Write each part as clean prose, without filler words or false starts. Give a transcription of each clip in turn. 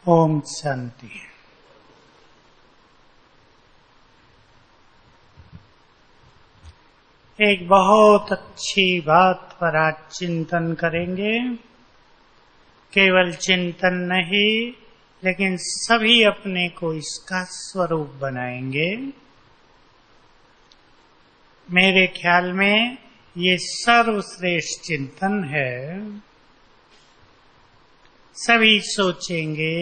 ओम शांति। एक बहुत अच्छी बात पर आज चिंतन करेंगे। केवल चिंतन नहीं, लेकिन सभी अपने को इसका स्वरूप बनाएंगे। मेरे ख्याल में ये सर्वश्रेष्ठ चिंतन है। सभी सोचेंगे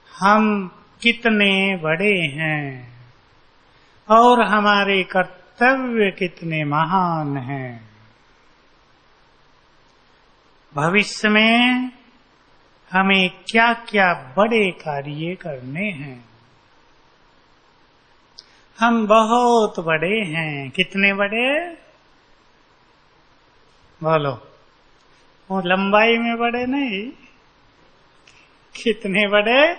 हम कितने बड़े हैं और हमारे कर्तव्य कितने महान हैं। भविष्य में हमें क्या क्या बड़े कार्य करने हैं। हम बहुत बड़े हैं। कितने बड़े बोलो? वो लंबाई में बड़े नहीं, कितने बड़े?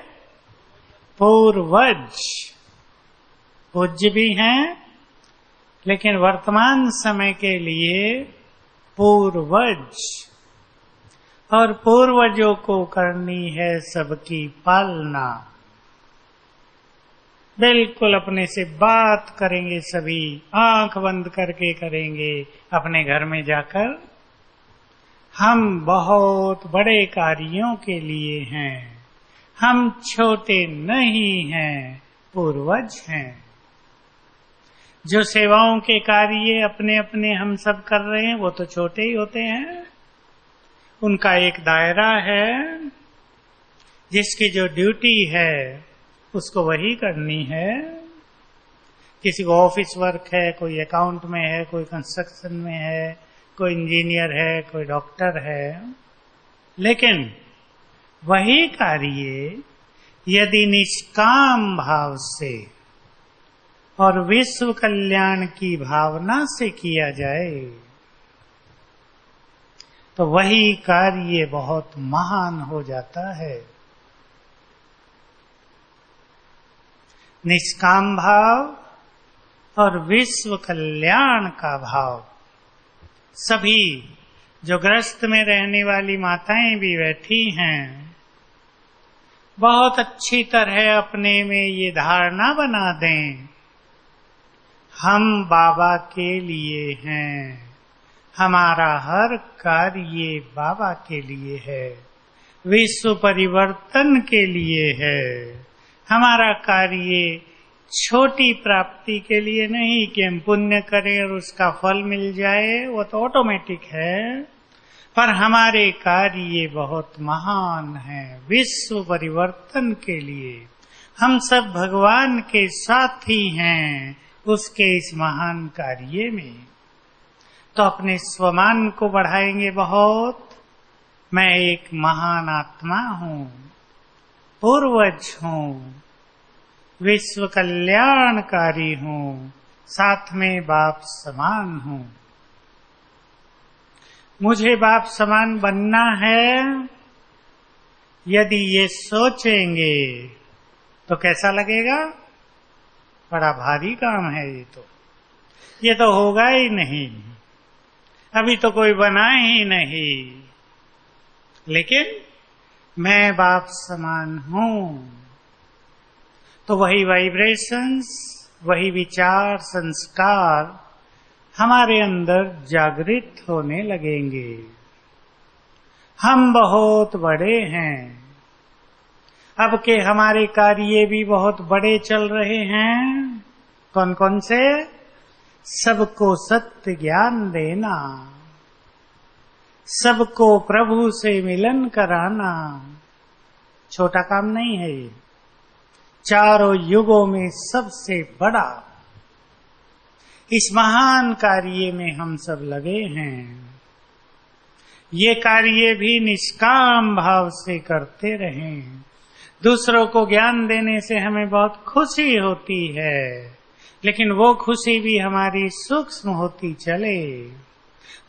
पूर्वज। पूज्य भी हैं, लेकिन वर्तमान समय के लिए पूर्वज। और पूर्वजों को करनी है सबकी पालना। बिल्कुल अपने से बात करेंगे, सभी आंख बंद करके करेंगे अपने घर में जाकर। हम बहुत बड़े कार्यों के लिए हैं, हम छोटे नहीं हैं, पूर्वज हैं। जो सेवाओं के कार्य अपने अपने हम सब कर रहे हैं वो तो छोटे ही होते हैं। उनका एक दायरा है, जिसकी जो ड्यूटी है उसको वही करनी है। किसी को ऑफिस वर्क है, कोई अकाउंट में है, कोई कंस्ट्रक्शन में है, कोई इंजीनियर है, कोई डॉक्टर है। लेकिन वही कार्य यदि निष्काम भाव से और विश्व कल्याण की भावना से किया जाए तो वही कार्य बहुत महान हो जाता है। निष्काम भाव और विश्व कल्याण का भाव। सभी जो ग्रस्त में रहने वाली माताएं भी बैठी हैं, बहुत अच्छी तरह अपने में ये धारणा बना दें, हम बाबा के लिए हैं। हमारा हर कार्य बाबा के लिए है, विश्व परिवर्तन के लिए है। हमारा कार्य छोटी प्राप्ति के लिए नहीं कि हम पुण्य करें और उसका फल मिल जाए, वो तो ऑटोमेटिक है। पर हमारे कार्य बहुत महान हैं, विश्व परिवर्तन के लिए। हम सब भगवान के साथी हैं उसके इस महान कार्य में। तो अपने स्वमान को बढ़ाएंगे बहुत। मैं एक महान आत्मा हूँ, पूर्वज हूँ, विश्व कल्याणकारी हूँ, साथ में बाप समान हूँ। मुझे बाप समान बनना है। यदि ये सोचेंगे तो कैसा लगेगा? बड़ा भारी काम है ये तो होगा ही नहीं। अभी तो कोई बना ही नहीं। लेकिन मैं बाप समान हूँ तो वही वाइब्रेशंस, वही विचार, संस्कार हमारे अंदर जागृत होने लगेंगे। हम बहुत बड़े हैं। अब के हमारे कार्य भी बहुत बड़े चल रहे हैं। कौन कौन से? सबको सत्य ज्ञान देना, सबको प्रभु से मिलन कराना छोटा काम नहीं है। ये चारों युगों में सबसे बड़ा इस महान कार्य में हम सब लगे हैं। ये कार्य भी निष्काम भाव से करते रहें। दूसरों को ज्ञान देने से हमें बहुत खुशी होती है, लेकिन वो खुशी भी हमारी सूक्ष्म होती चले।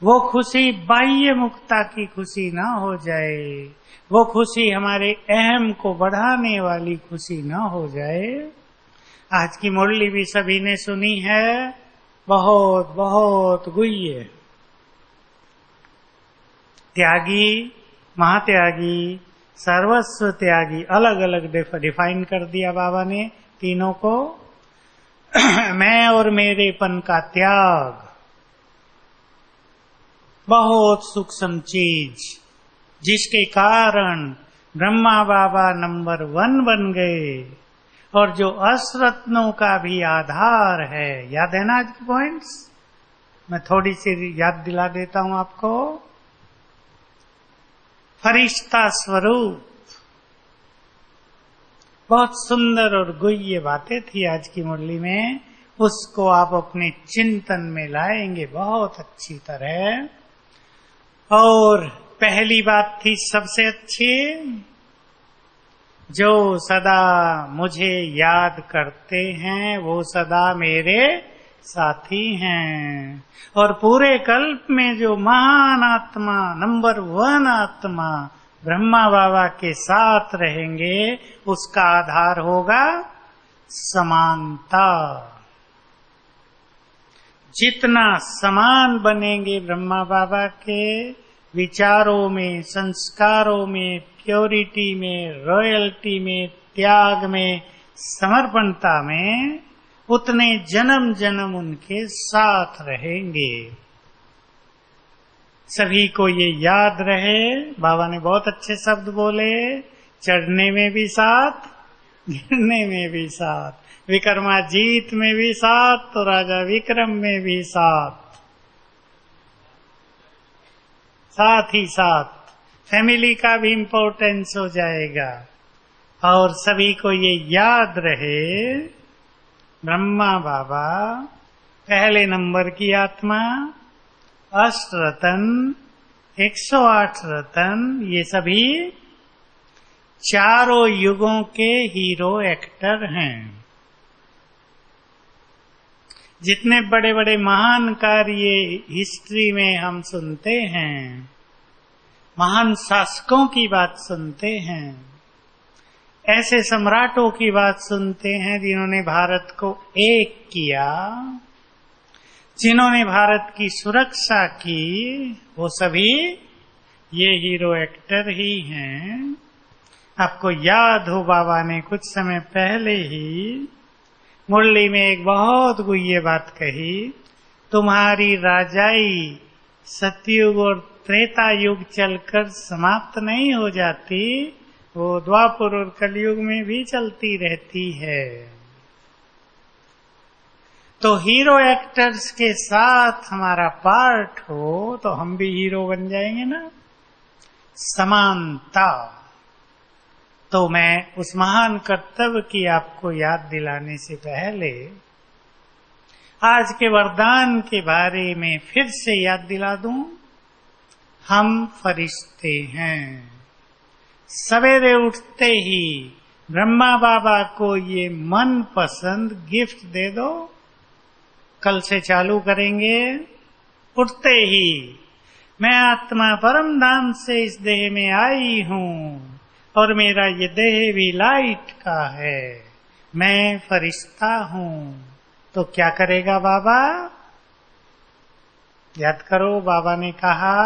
वो खुशी बाह्य मुक्ता की खुशी ना हो जाए। वो खुशी हमारे अहम को बढ़ाने वाली खुशी ना हो जाए। आज की मुरली भी सभी ने सुनी है, बहुत बहुत गुह्य। त्यागी, महात्यागी, सर्वस्व त्यागी, अलग अलग डिफाइन कर दिया बाबा ने तीनों को। मैं और मेरेपन का त्याग बहुत सूक्ष्म चीज, जिसके कारण ब्रह्मा बाबा नंबर 1 बन गए और जो अष्टरत्नों का भी आधार है। याद है ना आज के पॉइंट्स? मैं थोड़ी सी याद दिला देता हूं आपको। फरिश्ता स्वरूप, बहुत सुंदर और गुह्य बातें थी आज की मुरली में, उसको आप अपने चिंतन में लाएंगे बहुत अच्छी तरह। और पहली बात थी सबसे अच्छी, जो सदा मुझे याद करते हैं वो सदा मेरे साथी हैं। और पूरे कल्प में जो महान आत्मा, नंबर 1 आत्मा ब्रह्मा बाबा के साथ रहेंगे, उसका आधार होगा समानता। जितना समान बनेंगे ब्रह्मा बाबा के विचारों में, संस्कारों में, प्योरिटी में, रॉयल्टी में, त्याग में, समर्पणता में, उतने जन्म जन्म उनके साथ रहेंगे। सभी को ये याद रहे, बाबा ने बहुत अच्छे शब्द बोले, चढ़ने में भी साथ, गिरने में भी साथ, विक्रमाजीत में भी साथ, तो राजा विक्रम में भी साथ, साथ ही साथ फैमिली का भी इम्पोर्टेंस हो जाएगा। और सभी को ये याद रहे, ब्रह्मा बाबा पहले नंबर की आत्मा, अष्टरत्न, 108 रत्न, ये सभी चारों युगों के हीरो एक्टर हैं। जितने बड़े बड़े महान कार्य हिस्ट्री में हम सुनते हैं, महान शासकों की बात सुनते हैं, ऐसे सम्राटों की बात सुनते हैं जिन्होंने भारत को एक किया, जिन्होंने भारत की सुरक्षा की, वो सभी ये हीरो एक्टर ही हैं। आपको याद हो बाबा ने कुछ समय पहले ही मुरली में एक बहुत गुह्य बात कही, तुम्हारी राजाई सतयुग और त्रेता युग चलकर समाप्त नहीं हो जाती, वो द्वापर और कलयुग में भी चलती रहती है। तो हीरो एक्टर्स के साथ हमारा पार्ट हो तो हम भी हीरो बन जाएंगे ना। समानता। तो मैं उस महान कर्तव्य की आपको याद दिलाने से पहले आज के वरदान के बारे में फिर से याद दिला दूं। हम फरिश्ते हैं। सवेरे उठते ही ब्रह्मा बाबा को ये मन पसंद गिफ्ट दे दो। कल से चालू करेंगे। उठते ही मैं आत्मा परम धाम से इस देह में आई हूं और मेरा ये देह भी लाइट का है, मैं फरिश्ता हूं। तो क्या करेगा बाबा? याद करो, बाबा ने कहा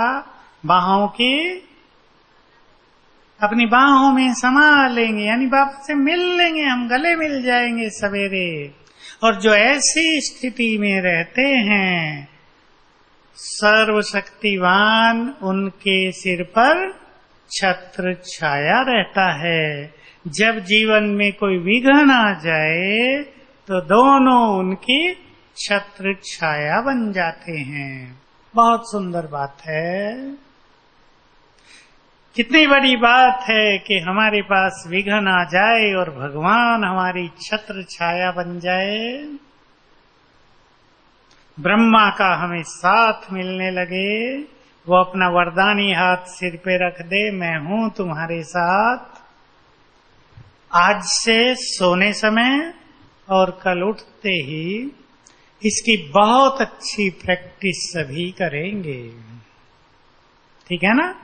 बाहों की अपनी बाहों में समा लेंगे, यानी बाबा से मिल लेंगे, हम गले मिल जाएंगे सवेरे। और जो ऐसी स्थिति में रहते हैं, सर्वशक्तिवान उनके सिर पर छत्र छाया रहता है। जब जीवन में कोई विघ्न आ जाए तो दोनों उनकी छत्र छाया बन जाते हैं। बहुत सुंदर बात है। कितनी बड़ी बात है कि हमारे पास विघ्न आ जाए और भगवान हमारी छत्र छाया बन जाए। ब्रह्मा का हमें साथ मिलने लगे, वो अपना वरदानी हाथ सिर पे रख दे, मैं हूं तुम्हारे साथ। आज से सोने समय और कल उठते ही इसकी बहुत अच्छी प्रैक्टिस सभी करेंगे। ठीक है ना?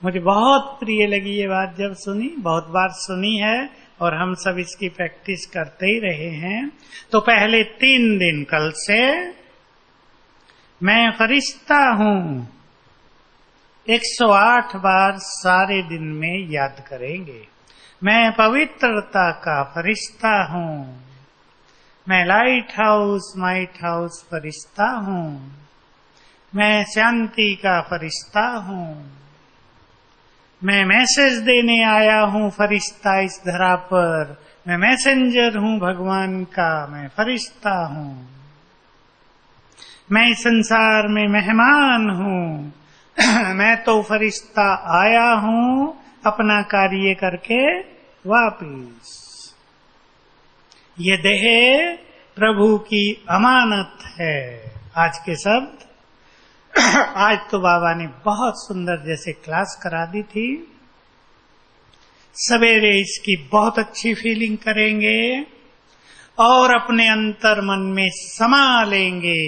मुझे बहुत प्रिय लगी ये बात जब सुनी, बहुत बार सुनी है और हम सब इसकी प्रैक्टिस करते ही रहे हैं। तो पहले 3 दिन कल से मैं फरिश्ता हूं, 108 बार सारे दिन में याद करेंगे। मैं पवित्रता का फरिश्ता हूँ, मैं लाइट हाउस माइट हाउस फरिश्ता हूँ, मैं शांति का फरिश्ता हूँ, मैं मैसेज देने आया हूँ फरिश्ता इस धरा पर, मैं मैसेंजर हूँ भगवान का, मैं फरिश्ता हूँ, मैं इस संसार में मेहमान हूँ, मैं तो फरिश्ता आया हूँ अपना कार्य करके वापिस। ये देह प्रभु की अमानत है। आज के शब्द आज तो बाबा ने बहुत सुंदर जैसे क्लास करा दी थी। सवेरे इसकी बहुत अच्छी फीलिंग करेंगे और अपने अंतर मन में समा लेंगे।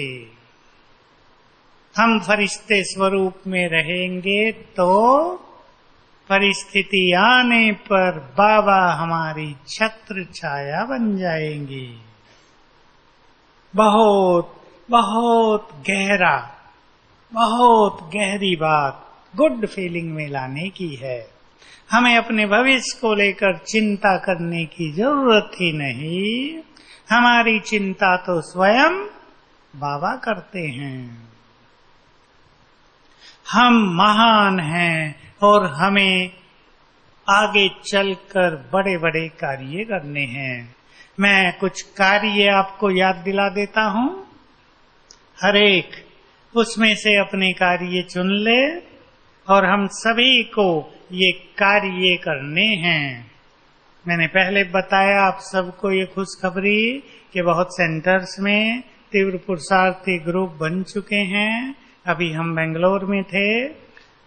हम फरिश्ते स्वरूप में रहेंगे तो परिस्थिति आने पर बाबा हमारी छत्र छाया बन जाएंगी। बहुत बहुत गहरा, बहुत गहरी बात गुड फीलिंग में लाने की है। हमें अपने भविष्य को लेकर चिंता करने की जरूरत ही नहीं। हमारी चिंता तो स्वयं बाबा करते हैं। हम महान हैं और हमें आगे चलकर बड़े बड़े कार्य करने हैं। मैं कुछ कार्य आपको याद दिला देता हूं। हर एक उसमें से अपने कार्य चुन ले और हम सभी को ये कार्य करने हैं। मैंने पहले बताया आप सबको ये खुशखबरी कि बहुत सेंटर्स में तीव्र पुरुषार्थी ग्रुप बन चुके हैं। अभी हम बेंगलोर में थे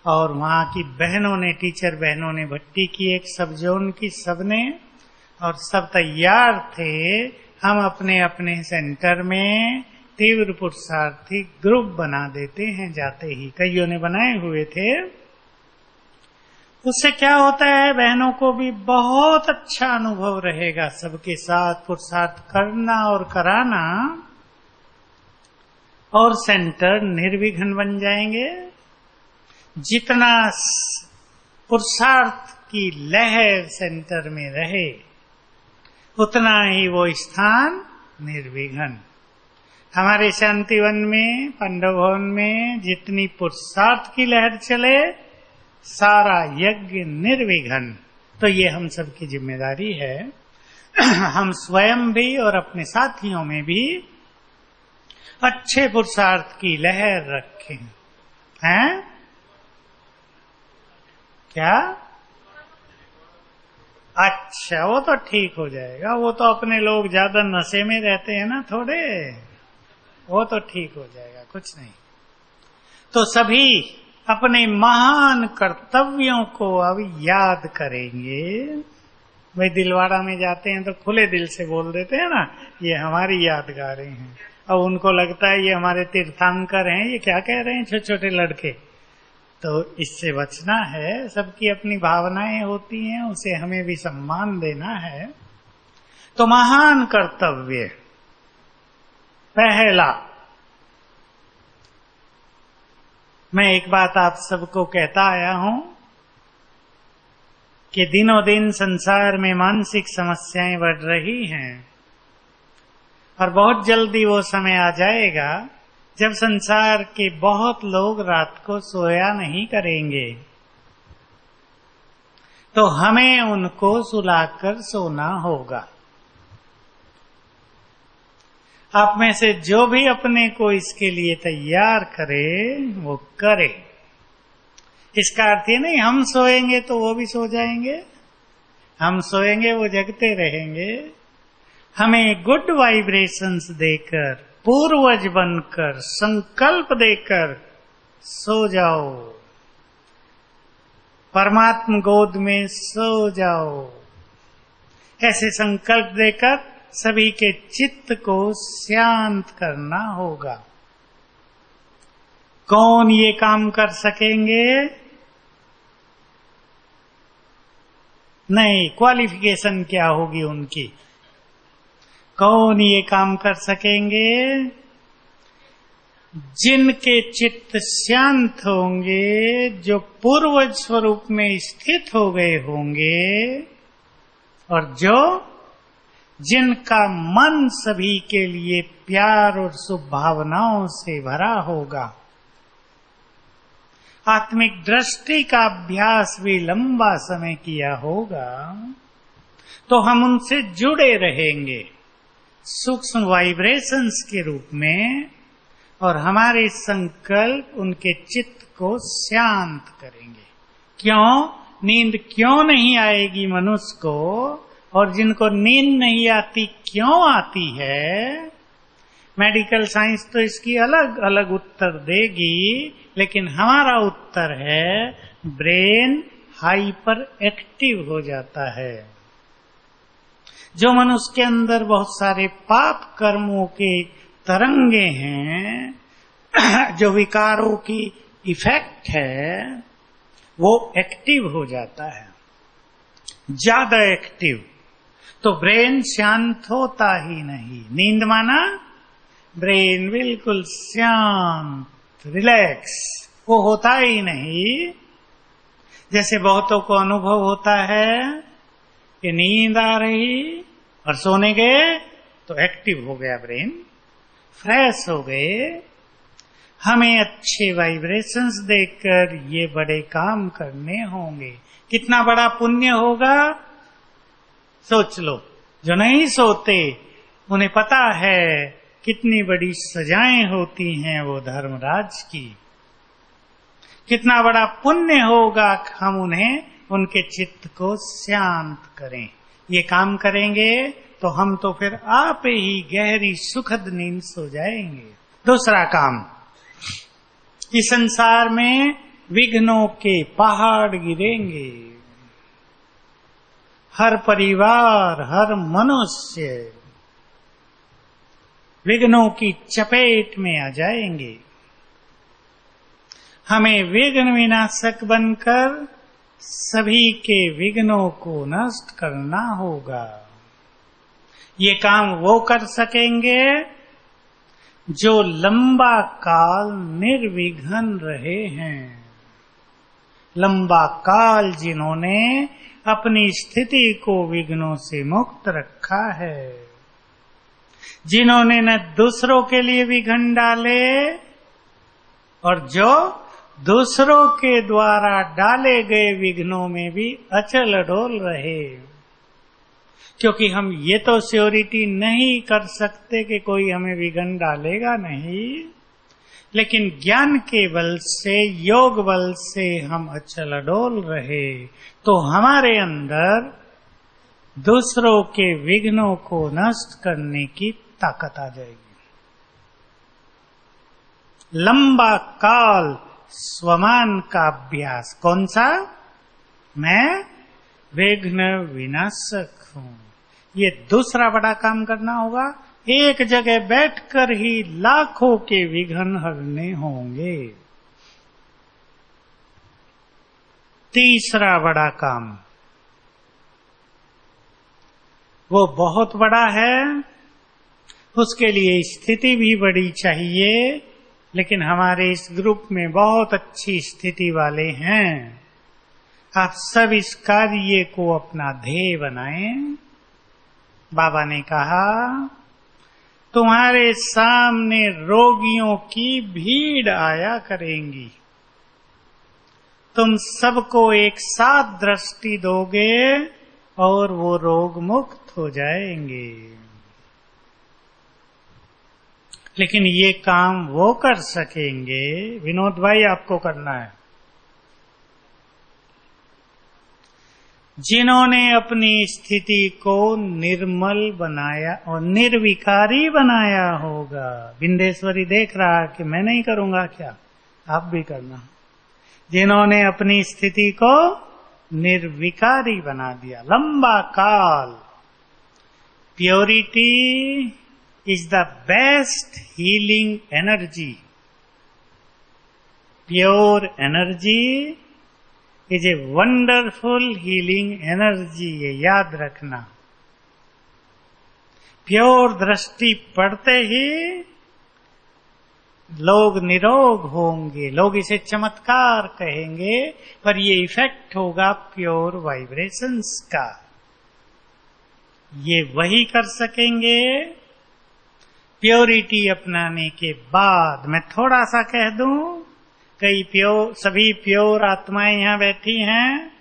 और वहाँ की बहनों ने, टीचर बहनों ने भट्टी की एक सब जोन की सबने, और सब तैयार थे। हम अपने अपने सेंटर में तीव्र पुरुषार्थी ग्रुप बना देते हैं जाते ही। कईयों ने बनाए हुए थे। उससे क्या होता है, बहनों को भी बहुत अच्छा अनुभव रहेगा। सबके साथ पुरुषार्थ करना और कराना, और सेंटर निर्विघ्न बन जाएंगे। जितना पुरुषार्थ की लहर सेंटर में रहे उतना ही वो स्थान निर्विघ्न। हमारे शांतिवन में, पांडव भवन में जितनी पुरुषार्थ की लहर चले, सारा यज्ञ निर्विघ्न। तो ये हम सबकी जिम्मेदारी है। हम स्वयं भी और अपने साथियों में भी अच्छे पुरुषार्थ की लहर रखें। हैं? क्या? अच्छा, वो तो ठीक हो जाएगा। वो तो अपने लोग ज्यादा नशे में रहते हैं ना थोड़े, वो तो ठीक हो जाएगा, कुछ नहीं। तो सभी अपने महान कर्तव्यों को अब याद करेंगे। भाई दिलवाड़ा में जाते हैं तो खुले दिल से बोल देते हैं ना, ये हमारी यादगारें हैं। अब उनको लगता है ये हमारे तीर्थंकर हैं, ये क्या कह रहे हैं छोटे छोटे लड़के। तो इससे बचना है। सबकी अपनी भावनाएं होती हैं, उसे हमें भी सम्मान देना है। तो महान कर्तव्य पहला, मैं एक बात आप सबको कहता आया हूं कि दिनों दिन संसार में मानसिक समस्याएं बढ़ रही हैं और बहुत जल्दी वो समय आ जाएगा जब संसार के बहुत लोग रात को सोया नहीं करेंगे। तो हमें उनको सुलाकर सोना होगा। आप में से जो भी अपने को इसके लिए तैयार करे वो करे। इसका अर्थ ये नहीं हम सोएंगे तो वो भी सो जाएंगे, हम सोएंगे वो जगते रहेंगे। हमें गुड वाइब्रेशंस देकर, पूर्वज बनकर, संकल्प देकर सो जाओ, परमात्मा गोद में सो जाओ। ऐसे संकल्प देकर सभी के चित्त को शांत करना होगा। कौन ये काम कर सकेंगे? नहीं, क्वालिफिकेशन क्या होगी उनकी? कौन ये काम कर सकेंगे? जिनके चित्त शांत होंगे, जो पूर्व स्वरूप में स्थित हो गए होंगे, और जिनका मन सभी के लिए प्यार और शुभ भावनाओं से भरा होगा, आत्मिक दृष्टि का अभ्यास भी लंबा समय किया होगा, तो हम उनसे जुड़े रहेंगे सूक्ष्म वाइब्रेशंस के रूप में, और हमारे संकल्प उनके चित्त को शांत करेंगे। क्यों? नींद क्यों नहीं आएगी मनुष्य को, और जिनको नींद नहीं आती क्यों आती है? मेडिकल साइंस तो इसकी अलग अलग उत्तर देगी, लेकिन हमारा उत्तर है ब्रेन हाइपर एक्टिव हो जाता है। जो मनुष्य के अंदर बहुत सारे पाप कर्मों के तरंगे हैं, जो विकारों की इफेक्ट है, वो एक्टिव हो जाता है, ज्यादा एक्टिव। तो ब्रेन शांत होता ही नहीं। नींद माना ब्रेन बिल्कुल शांत, रिलैक्स, वो होता ही नहीं। जैसे बहुतों को अनुभव होता है कि नींद आ रही और सोने गए तो एक्टिव हो गया ब्रेन, फ्रेश हो गए। हमें अच्छे वाइब्रेशंस देकर ये बड़े काम करने होंगे। कितना बड़ा पुण्य होगा सोच लो। जो नहीं सोते उन्हें पता है कितनी बड़ी सजाएं होती हैं वो धर्मराज की। कितना बड़ा पुण्य होगा हम उन्हें, उनके चित्त को शांत करें। ये काम करेंगे तो हम तो फिर आप ही गहरी सुखद नींद सो जाएंगे। दूसरा काम, इस संसार में विघ्नों के पहाड़ गिरेंगे। हर परिवार, हर मनुष्य विघ्नों की चपेट में आ जाएंगे। हमें विघ्न विनाशक बनकर सभी के विघ्नों को नष्ट करना होगा। ये काम वो कर सकेंगे जो लंबा काल निर्विघ्न रहे हैं। लंबा काल जिन्होंने अपनी स्थिति को विघ्नों से मुक्त रखा है, जिन्होंने न दूसरों के लिए विघ्न डाले और जो दूसरों के द्वारा डाले गए विघ्नों में भी अचल अडोल रहे। क्योंकि हम ये तो श्योरिटी नहीं कर सकते कि कोई हमें विघ्न डालेगा नहीं, लेकिन ज्ञान के बल से, योग बल से हम अचल अडोल रहे तो हमारे अंदर दूसरों के विघ्नों को नष्ट करने की ताकत आ जाएगी। लंबा काल स्वमान का अभ्यास। कौन सा? मैं विघ्न विनाशक हूं। ये दूसरा बड़ा काम करना होगा। एक जगह बैठकर ही लाखों के विघ्न हरने होंगे। तीसरा बड़ा काम, वो बहुत बड़ा है, उसके लिए स्थिति भी बड़ी चाहिए, लेकिन हमारे इस ग्रुप में बहुत अच्छी स्थिति वाले हैं। आप सब इस कार्य को अपना ध्येय बनाएं। बाबा ने कहा, तुम्हारे सामने रोगियों की भीड़ आया करेंगी, तुम सबको एक साथ दृष्टि दोगे और वो रोग मुक्त हो जाएंगे। लेकिन ये काम वो कर सकेंगे, विनोद भाई आपको करना है, जिन्होंने अपनी स्थिति को निर्मल बनाया और निर्विकारी बनाया होगा। बिंदेश्वरी देख रहा कि मैं नहीं करूंगा क्या, आप भी करना। जिन्होंने अपनी स्थिति को निर्विकारी बना दिया। लंबा काल। Purity is the best healing energy. Pure energy is a wonderful healing energy. ये याद रखना। प्योर दृष्टि पड़ते ही लोग निरोग होंगे, लोग इसे चमत्कार कहेंगे, पर ये इफेक्ट होगा प्योर वाइब्रेशंस का। ये वही कर सकेंगे प्योरिटी अपनाने के बाद। मैं थोड़ा सा कह दूं, सभी प्योर आत्माएं यहां बैठी हैं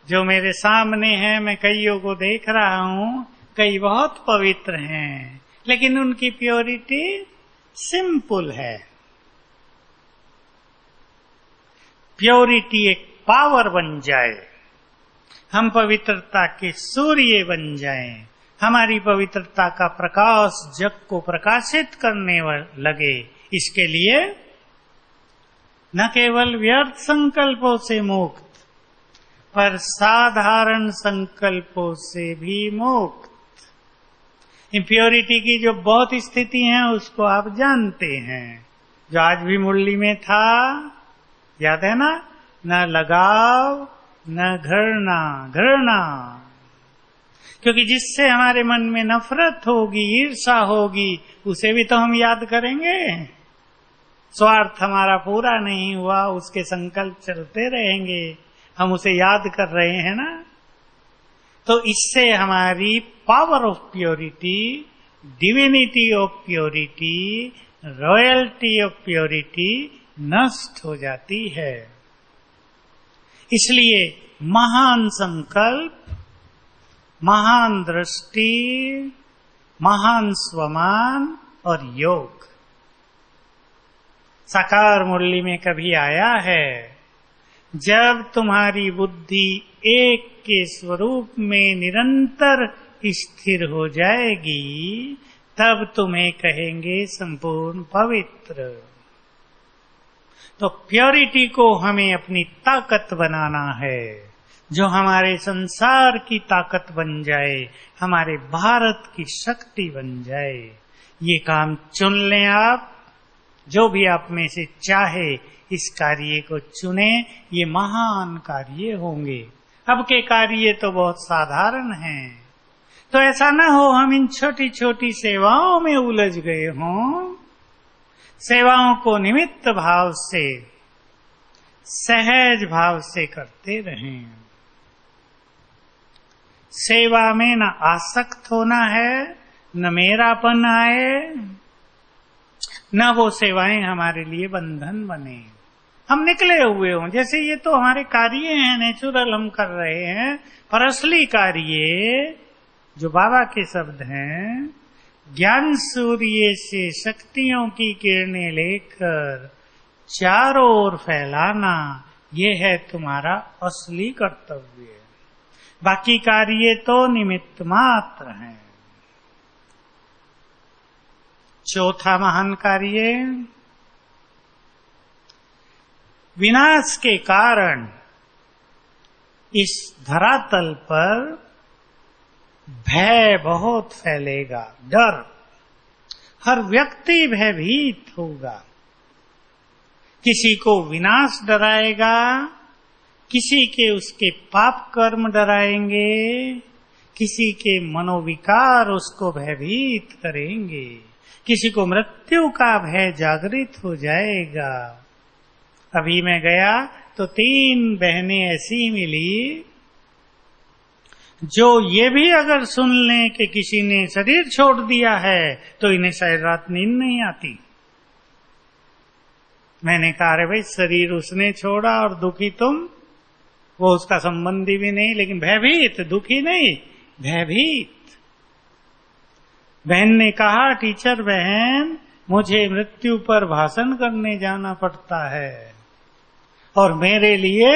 जो मेरे सामने हैं। मैं कईयों को देख रहा हूं, कई बहुत पवित्र हैं, लेकिन उनकी प्योरिटी सिंपल है। प्योरिटी एक पावर बन जाए, हम पवित्रता के सूर्य बन जाएं, हमारी पवित्रता का प्रकाश जग को प्रकाशित करने लगे। इसके लिए न केवल व्यर्थ संकल्पों से मुक्त, पर साधारण संकल्पों से भी मुक्त। इम्प्योरिटी की जो बहुत स्थिति है उसको आप जानते हैं, जो आज भी मुरली में था, याद है ना? न लगाव न घृणा, क्योंकि जिससे हमारे मन में नफरत होगी, ईर्षा होगी, उसे भी तो हम याद करेंगे। स्वार्थ हमारा पूरा नहीं हुआ, उसके संकल्प चलते रहेंगे, हम उसे याद कर रहे हैं ना। तो इससे हमारी power of purity, divinity of purity, royalty of purity नष्ट हो जाती है। इसलिए महान संकल्प, महान दृष्टि, महान स्वमान और योग साकार मुरली में कभी आया है। जब तुम्हारी बुद्धि एक के स्वरूप में निरंतर स्थिर हो जाएगी, तब तुम्हें कहेंगे संपूर्ण पवित्र। तो प्योरिटी को हमें अपनी ताकत बनाना है, जो हमारे संसार की ताकत बन जाए, हमारे भारत की शक्ति बन जाए। ये काम चुन लें आप, जो भी आप में से चाहे इस कार्य को चुने। ये महान कार्य होंगे। अब के कार्य तो बहुत साधारण हैं, तो ऐसा न हो हम इन छोटी छोटी सेवाओं में उलझ गए हों। सेवाओं को निमित्त भाव से, सहज भाव से करते रहें। सेवा में न आसक्त होना है, न मेरापन आए, न वो सेवाएं हमारे लिए बंधन बने। हम निकले हुए हों, जैसे ये तो हमारे कार्य हैं, नेचुरल हम कर रहे हैं, पर असली कार्य जो बाबा के शब्द हैं, ज्ञान सूर्य से शक्तियों की किरणें लेकर चारों ओर फैलाना, ये है तुम्हारा असली कर्तव्य। बाकी कार्य तो निमित्त मात्र हैं। चौथा महान कार्य, विनाश के कारण इस धरातल पर भय बहुत फैलेगा, डर, हर व्यक्ति भयभीत होगा। किसी को विनाश डराएगा, किसी के उसके पाप कर्म डराएंगे, किसी के मनोविकार उसको भयभीत करेंगे, किसी को मृत्यु का भय जागृत हो जाएगा। अभी मैं गया तो 3 बहनें ऐसी मिली जो ये भी अगर सुन लें कि किसी ने शरीर छोड़ दिया है तो इन्हें शायद रात नींद नहीं आती। मैंने कहा अरे भाई, शरीर उसने छोड़ा और दुखी तुम, वो उसका संबंधी भी नहीं, लेकिन भयभीत, दुखी नहीं, भयभीत। बहन ने कहा, टीचर बहन, मुझे मृत्यु पर भाषण करने जाना पड़ता है और मेरे लिए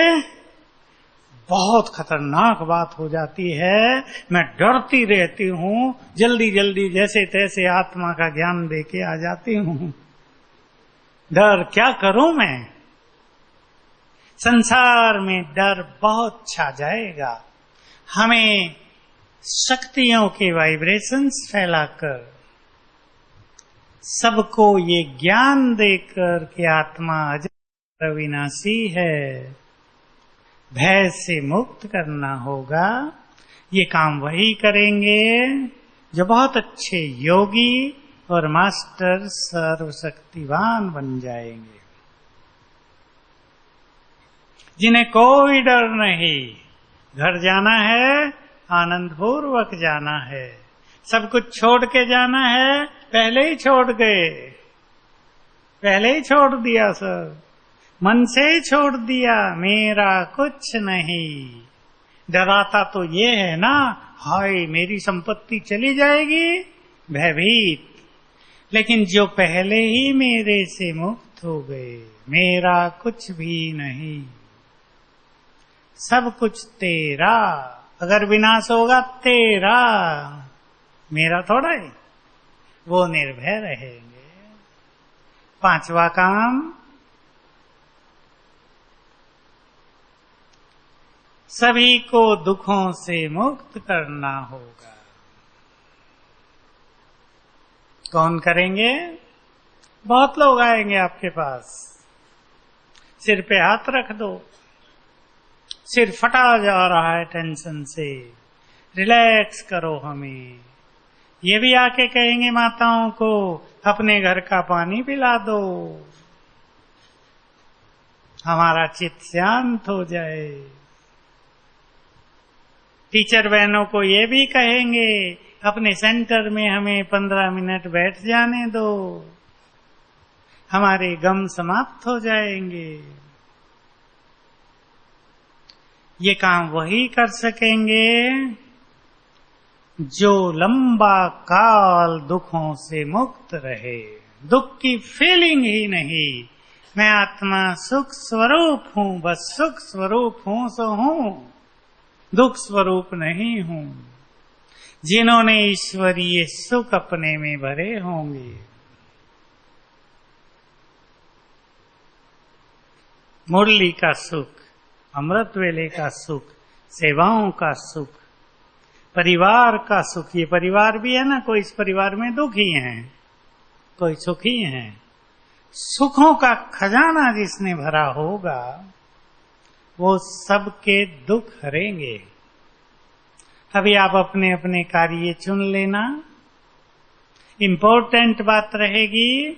बहुत खतरनाक बात हो जाती है, मैं डरती रहती हूँ, जल्दी जल्दी जैसे तैसे आत्मा का ज्ञान देके आ जाती हूँ। डर क्या करूं मैं? संसार में डर बहुत छा जाएगा। हमें शक्तियों के वाइब्रेशंस फैलाकर सबको ये ज्ञान देकर कि आत्मा अजर अविनाशी है, भय से मुक्त करना होगा। ये काम वही करेंगे जो बहुत अच्छे योगी और मास्टर सर्वशक्तिवान बन जाएंगे, जिन्हें कोई डर नहीं। घर जाना है, आनंद पूर्वक जाना है, सब कुछ छोड़ के जाना है, पहले ही छोड़ गए, पहले ही छोड़ दिया, सब मन से ही छोड़ दिया, मेरा कुछ नहीं। डराता तो ये है ना, हाय मेरी संपत्ति चली जाएगी, भयभीत। लेकिन जो पहले ही मेरे से मुक्त हो गए, मेरा कुछ भी नहीं, सब कुछ तेरा, अगर विनाश होगा तेरा, मेरा थोड़ा है, वो निर्भय रहेंगे। पांचवा काम, सभी को दुखों से मुक्त करना होगा। कौन करेंगे? बहुत लोग आएंगे आपके पास, सिर पे हाथ रख दो, सिर फटा जा रहा है टेंशन से, रिलैक्स करो हमें। ये भी आके कहेंगे माताओं को, अपने घर का पानी पिला दो, हमारा चित्त शांत हो जाए। टीचर बहनों को ये भी कहेंगे, अपने सेंटर में हमें 15 मिनट बैठ जाने दो, हमारे गम समाप्त हो जाएंगे। ये काम वही कर सकेंगे जो लंबा काल दुखों से मुक्त रहे, दुख की फीलिंग ही नहीं। मैं आत्मा सुख स्वरूप हूं, बस सुख स्वरूप हूं सो हूं, दुख स्वरूप नहीं हूं। जिन्होंने ईश्वरीय सुख अपने में भरे होंगे, मुरली का सुख, अमृत वेले का सुख, सेवाओं का सुख, परिवार का सुख। ये परिवार भी है ना, कोई इस परिवार में दुखी है, कोई सुखी है। सुखों का खजाना जिसने भरा होगा, वो सबके दुख हरेंगे। अभी आप अपने अपने कार्य चुन लेना। इम्पोर्टेंट बात रहेगी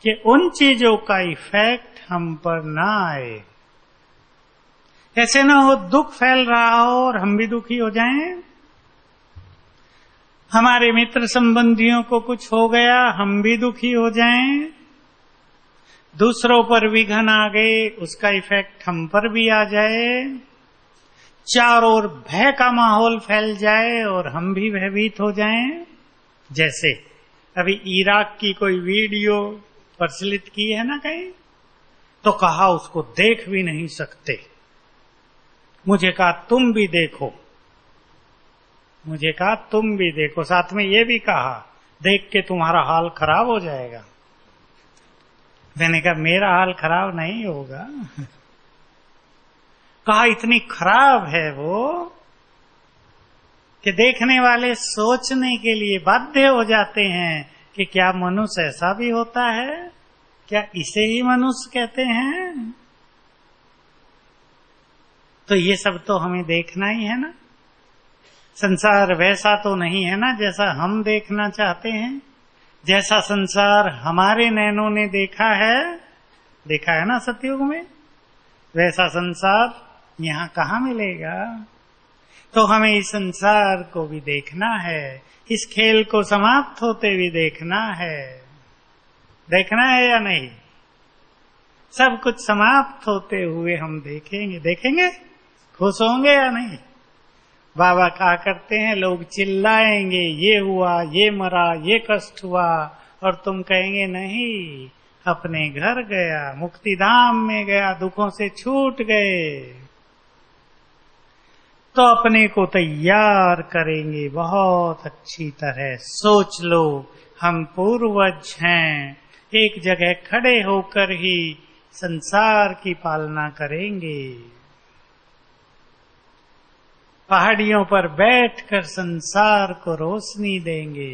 कि उन चीजों का इफेक्ट हम पर ना आए। ऐसे ना हो दुख फैल रहा हो और हम भी दुखी हो जाएं, हमारे मित्र संबंधियों को कुछ हो गया, हम भी दुखी हो जाएं, दूसरों पर विघन आ गए, उसका इफेक्ट हम पर भी आ जाए, चारों ओर भय का माहौल फैल जाए और हम भी भयभीत हो जाएं। जैसे अभी इराक की कोई वीडियो प्रचलित की है ना कहीं, तो कहा उसको देख भी नहीं सकते। मुझे कहा तुम भी देखो, मुझे कहा तुम भी देखो, साथ में ये भी कहा देख के तुम्हारा हाल खराब हो जाएगा। मैंने कहा मेरा हाल खराब नहीं होगा। कहा इतनी खराब है वो कि देखने वाले सोचने के लिए बाध्य हो जाते हैं कि क्या मनुष्य ऐसा भी होता है, क्या इसे ही मनुष्य कहते हैं। तो ये सब तो हमें देखना ही है ना। संसार वैसा तो नहीं है ना जैसा हम देखना चाहते हैं, जैसा संसार हमारे नैनों ने देखा है ना सतयुग में, वैसा संसार यहाँ कहाँ मिलेगा। तो हमें इस संसार को भी देखना है, इस खेल को समाप्त होते भी देखना है या नहीं। सब कुछ समाप्त होते हुए हम देखेंगे, खुश होंगे या नहीं। बाबा कहा करते हैं, लोग चिल्लाएंगे ये हुआ, ये मरा, ये कष्ट हुआ, और तुम कहेंगे नहीं, अपने घर गया, मुक्तिधाम में गया, दुखों से छूट गए। तो अपने को तैयार करेंगे बहुत अच्छी तरह। सोच लो हम पूर्वज हैं, एक जगह खड़े होकर ही संसार की पालना करेंगे, पहाड़ियों पर बैठकर संसार को रोशनी देंगे।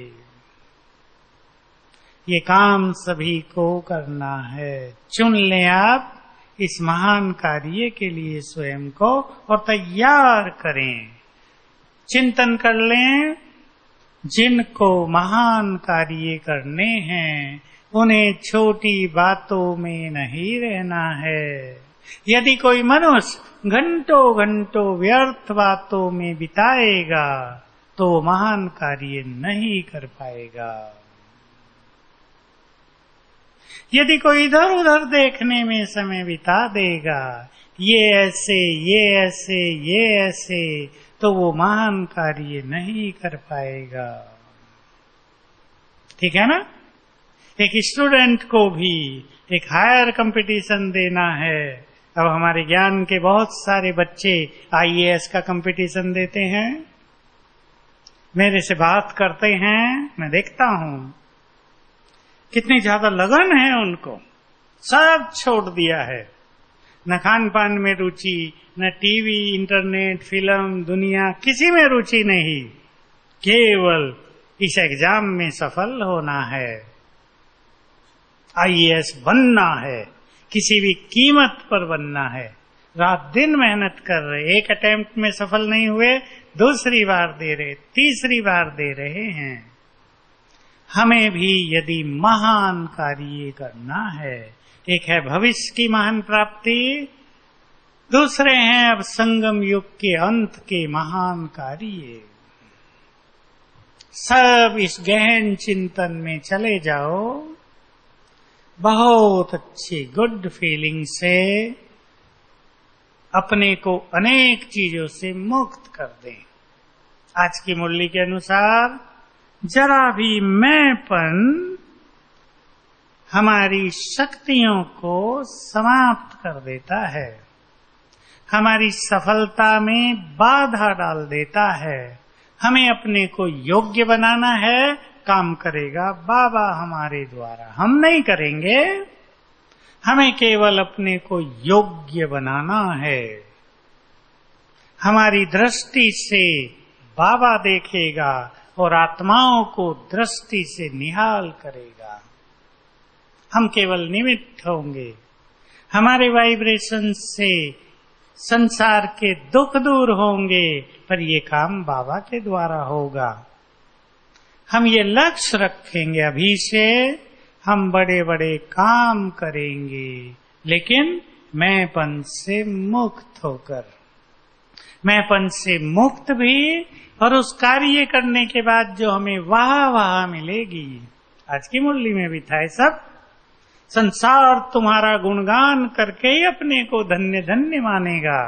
ये काम सभी को करना है। चुन लें आप इस महान कार्य के लिए स्वयं को और तैयार करें। चिंतन कर लें जिनको महान कार्य करने हैं उन्हें छोटी बातों में नहीं रहना है। यदि कोई मनुष्य घंटों घंटों व्यर्थ बातों में बिताएगा तो महान कार्य नहीं कर पाएगा। यदि कोई इधर उधर देखने में समय बिता देगा, ये ऐसे ये ऐसे ये ऐसे, तो वो महान कार्य नहीं कर पाएगा। ठीक है ना? एक स्टूडेंट को भी एक हायर कंपटीशन देना है। अब हमारे ज्ञान के बहुत सारे बच्चे आईएएस का कंपटीशन देते हैं, मेरे से बात करते हैं, मैं देखता हूं कितनी ज्यादा लगन है उनको। सब छोड़ दिया है, न खान पान में रुचि, न टीवी, इंटरनेट, फिल्म, दुनिया, किसी में रुचि नहीं, केवल इस एग्जाम में सफल होना है, आईएएस बनना है, किसी भी कीमत पर बनना है। रात दिन मेहनत कर रहे, एक अटेम्प्ट में सफल नहीं हुए, दूसरी बार दे रहे, तीसरी बार दे रहे हैं। हमें भी यदि महान कार्य करना है, एक है भविष्य की महान प्राप्ति, दूसरे हैं अब संगम युग के अंत के महान कार्य। सब इस गहन चिंतन में चले जाओ, बहुत अच्छी गुड फीलिंग से अपने को अनेक चीजों से मुक्त कर दें। आज की मुरली के अनुसार जरा भी मैंपन हमारी शक्तियों को समाप्त कर देता है, हमारी सफलता में बाधा डाल देता है। हमें अपने को योग्य बनाना है, काम करेगा बाबा हमारे द्वारा, हम नहीं करेंगे। हमें केवल अपने को योग्य बनाना है। हमारी दृष्टि से बाबा देखेगा और आत्माओं को दृष्टि से निहाल करेगा। हम केवल निमित्त होंगे। हमारे वाइब्रेशन से संसार के दुख दूर होंगे, पर ये काम बाबा के द्वारा होगा। हम ये लक्ष्य रखेंगे, अभी से हम बड़े बड़े काम करेंगे, लेकिन मैंपन से मुक्त होकर, मैंपन से मुक्त भी, और उस कार्य करने के बाद जो हमें वाह मिलेगी। आज की मुरली में भी था सब, संसार तुम्हारा गुणगान करके ही अपने को धन्य धन्य मानेगा।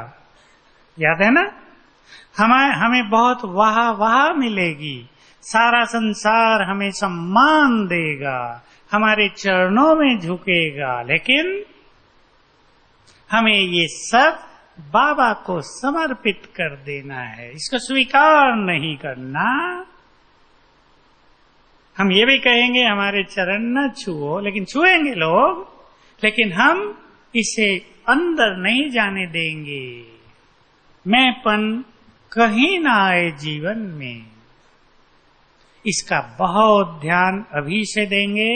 याद है ना? हमें बहुत वाह मिलेगी, सारा संसार हमें सम्मान देगा, हमारे चरणों में झुकेगा, लेकिन हमें ये सब बाबा को समर्पित कर देना है, इसको स्वीकार नहीं करना। हम ये भी कहेंगे हमारे चरण न छुओ, लेकिन छुएंगे लोग, लेकिन हम इसे अंदर नहीं जाने देंगे। मैंपन कहीं ना आए जीवन में, इसका बहुत ध्यान अभी से देंगे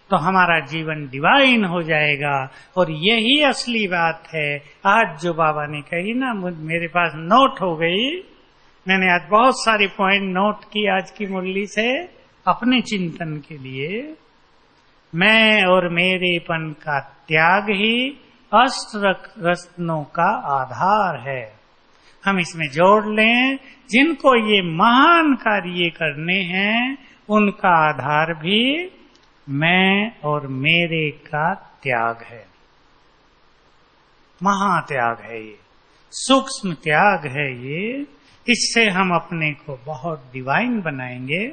तो हमारा जीवन डिवाइन हो जाएगा। और यही असली बात है। आज जो बाबा ने कही ना, मेरे पास नोट हो गई, मैंने आज बहुत सारे पॉइंट नोट की आज की मुरली से अपने चिंतन के लिए। मैं और मेरेपन का त्याग ही अष्ट रत्नों का आधार है। हम इसमें जोड़ लें, जिनको ये महान कार्य करने हैं उनका आधार भी मैं और मेरे का त्याग है। महात्याग है ये, सूक्ष्म त्याग है ये। इससे हम अपने को बहुत डिवाइन बनाएंगे।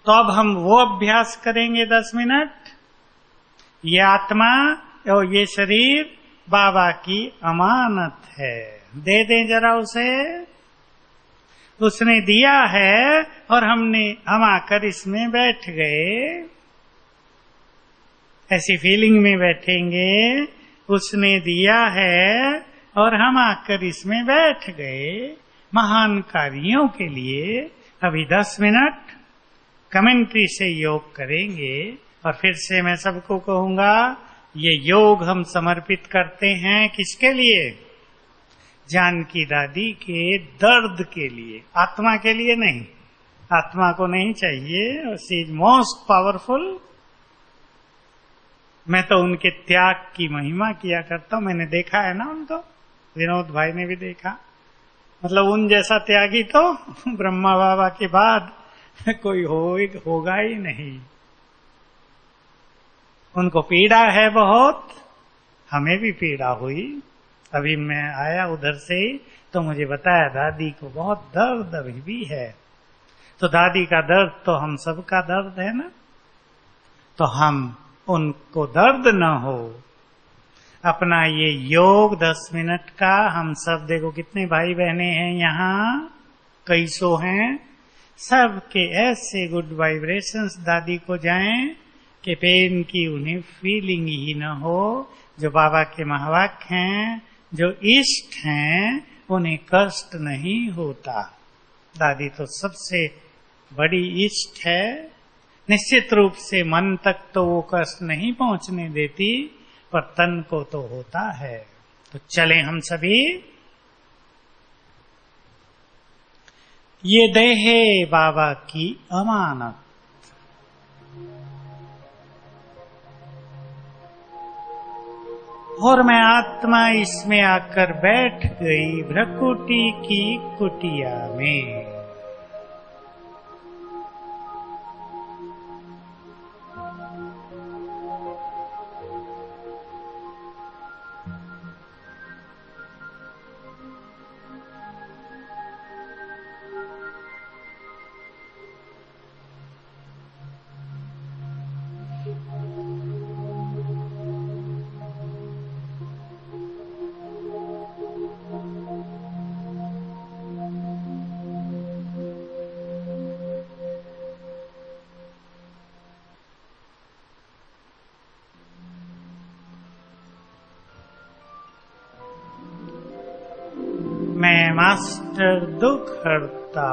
तो अब हम वो अभ्यास करेंगे 10 मिनट। ये आत्मा और ये शरीर बाबा की अमानत है, दे दें जरा उसे। उसने दिया है और हम आकर इसमें बैठ गए, ऐसी फीलिंग में बैठेंगे। उसने दिया है और हम आकर इसमें बैठ गए महान कार्यों के लिए। अभी 10 मिनट कमेंट्री से योग करेंगे और फिर से मैं सबको कहूंगा, ये योग हम समर्पित करते हैं किसके लिए? जानकी दादी के दर्द के लिए, आत्मा के लिए नहीं। आत्मा को नहीं चाहिए, शी इज मोस्ट पावरफुल। मैं तो उनके त्याग की महिमा किया करता हूं, मैंने देखा है ना उनको, विनोद भाई ने भी देखा। मतलब उन जैसा त्यागी तो ब्रह्मा बाबा के बाद कोई होगा ही नहीं। उनको पीड़ा है बहुत, हमें भी पीड़ा हुई। अभी मैं आया उधर से ही तो मुझे बताया दादी को बहुत दर्द अभी भी है। तो दादी का दर्द तो हम सबका दर्द है ना, तो हम उनको दर्द न हो, अपना ये योग 10 मिनट का हम सब, देखो कितने भाई बहने हैं यहाँ, कई सौ हैं, सबके ऐसे गुड वाइब्रेशंस दादी को जाएं कि पेन की उन्हें फीलिंग ही न हो। जो बाबा के महावाक्य हैं, जो इष्ट हैं, उन्हें कष्ट नहीं होता। दादी तो सबसे बड़ी इष्ट है। निश्चित रूप से मन तक तो वो कष्ट नहीं पहुंचने देती, पर तन को तो होता है। तो चलें हम सभी, ये देहे बाबा की अमानत। और मैं आत्मा इसमें आकर बैठ गई भ्रकुटी की कुटिया में। मैं मास्टर दुख हरता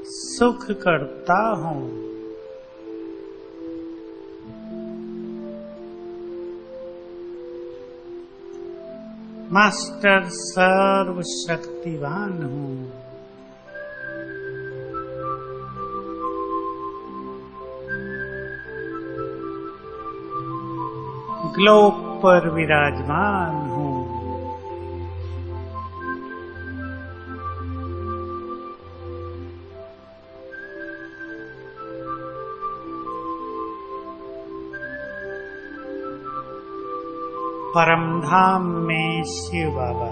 सुख करता हूँ। मास्टर सर्वशक्तिवान हूँ। ग्लोब पर विराजमान हूँ। परम धाम में शिव बाबा।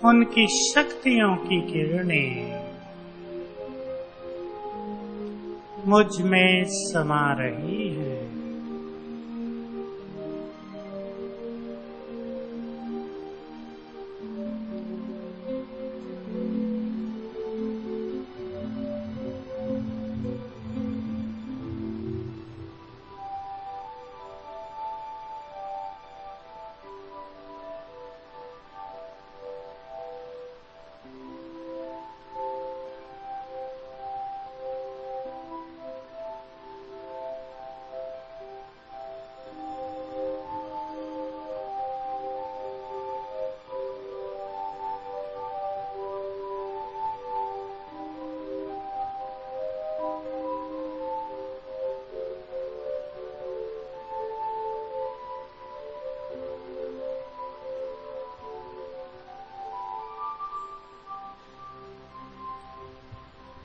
उनकी शक्तियों की किरणें मुझ में समा रही है।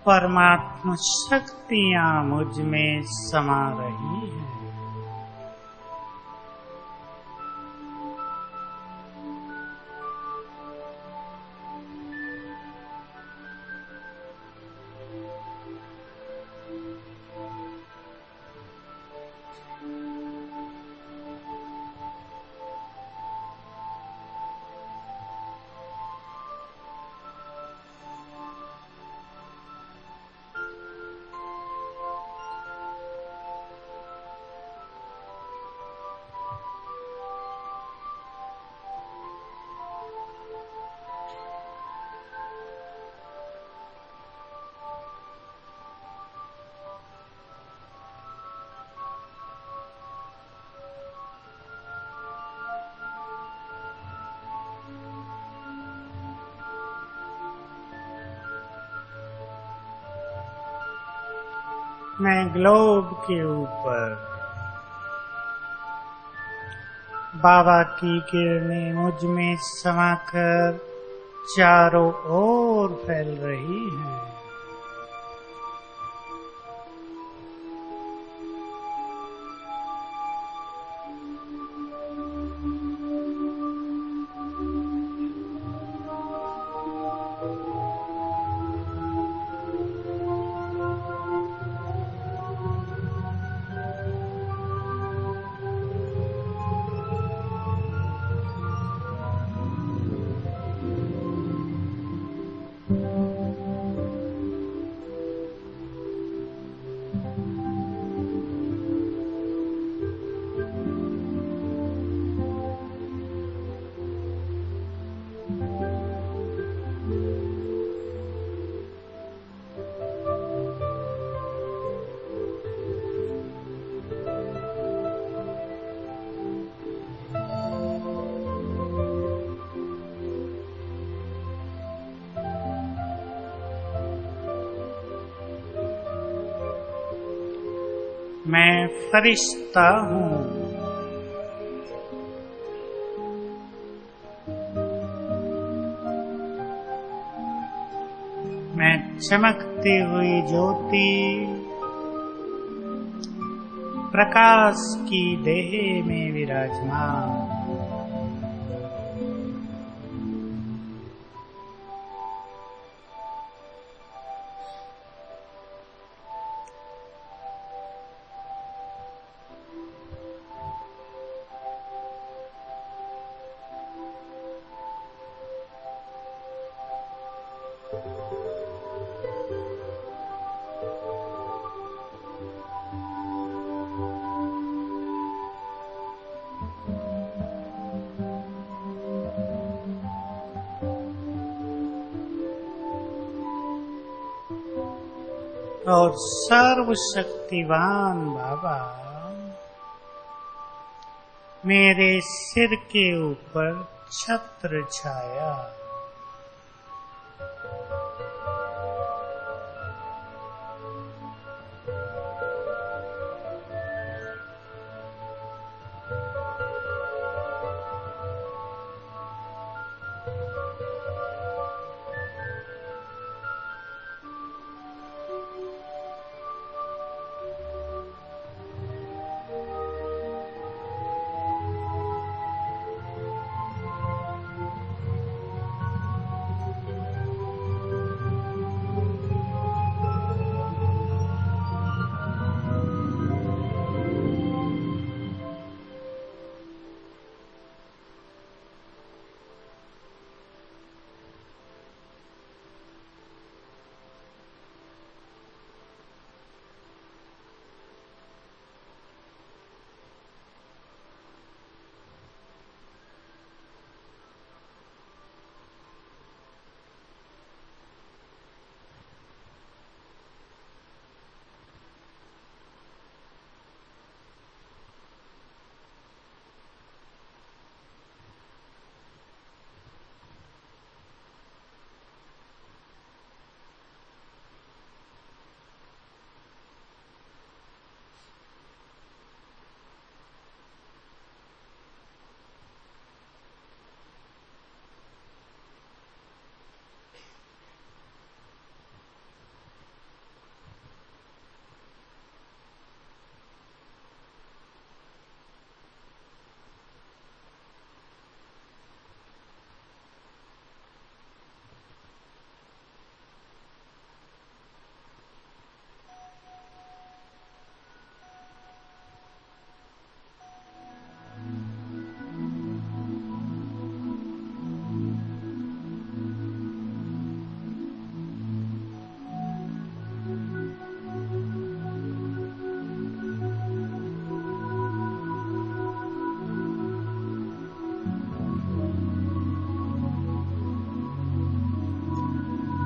परमात्मा शक्तियां मुझ में समा रही हैं। मैं ग्लोब के ऊपर, बाबा की किरणें मुझ में समाकर चारों ओर फैल रही हैं। मैं फरिश्ता हूँ। मैं चमकती हुई ज्योति, प्रकाश की देह में विराजमान। और सर्वशक्तिवान बाबा मेरे सिर के ऊपर छत्र छाया।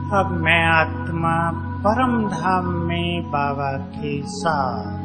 अब मैं आत्मा परम धाम में बाबा के साथ